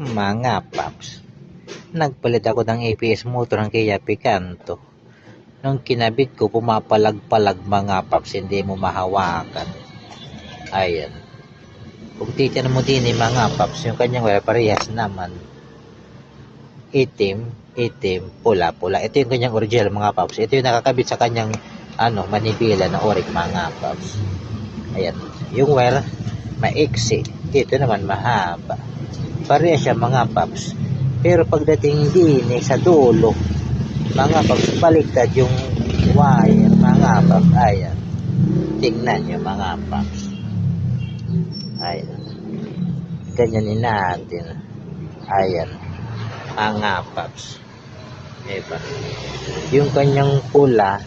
Mga paps, nagpalit ako ng ABS motor ng Kia Picanto. Nung kinabit ko, pumapalag-palag mga paps, hindi mo mahawakan. Ayan. Kung titignan mo din mga paps, yung kanyang wire parehas naman. Itim, pula-pula. Ito yung kanyang original mga paps. Ito yung nakakabit sa kanyang manibela na orig mga paps. Ayan. Yung wire, maiksi. Ito naman mahaba. Pareha siya mga paps. Pero pagdating din sa dulo, mga paps, baliktad yung wire mga paps. Ayan. Tingnan nyo mga paps. Ayan. Ganyanin natin. Ayan. Mga paps. Diba? Yung kanyang pula,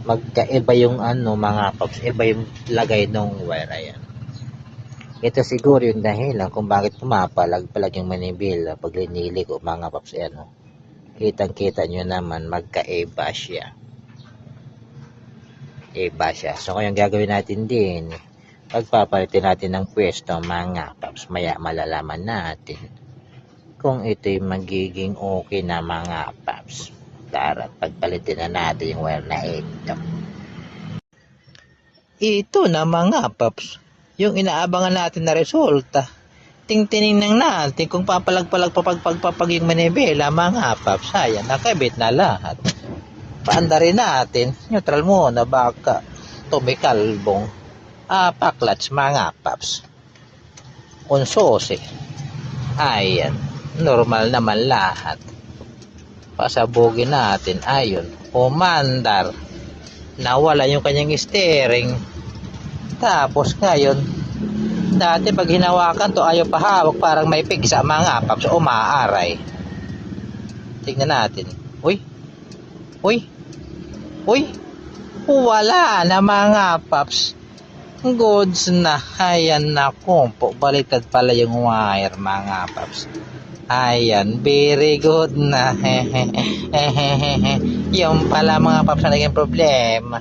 magkaiba yung mga paps. Iba yung lagay ng wire. Ayan. Ito siguro yung dahilan kung bakit pumapalag-palag yung manibela pag linili ko mga paps. Kitang-kita nyo naman magkaiba siya. Iba siya. So kung yung gagawin natin din, pagpapalitin natin ng pwesto mga paps, maya malalaman natin kung ito'y magiging okay na mga paps. Tara, pagpalitin na natin yung wire na ito. Ito na mga paps, yung inaabangan natin na resulta. Tingtingnan natin kung papalag-palag papag yung manibela mga paps. Ayan, nakabit na lahat. Paanda rin natin, neutral muna baka tumikalbong. Paklats mga paps. Unsose. Ayan, normal naman lahat. Pasabugin natin, ayun, umandar. Nawala yung kanyang steering. Tapos ngayon, dati pag hinawakan to ayaw pahawak, parang may pigsa mga paps, umaaray. Tingnan natin. Uy, wala na mga paps. Goods na. Ayan na po, baliktad pala yung wire mga paps. Ayan, very good na. Yung pala mga paps na naging problema.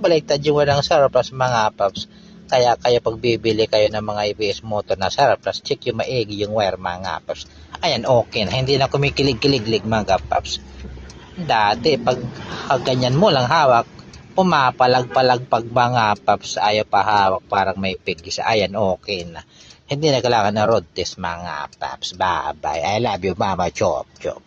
Baliktad yung walang surplus mga paps. Kaya kayo pag bibili kayo ng mga ABS motor na surplus, check yung maigi yung wire mga paps. Ayan, okay na. Hindi na kumikilig-kilig mga paps. Dati pag ganyan mo lang hawak, pumapalag-palag pag mga paps, ayaw pa hawak, parang may pigis. Ayan, okay na. Hindi na kailangan na road test mga paps. Bye bye. I love you mama. Chop chop.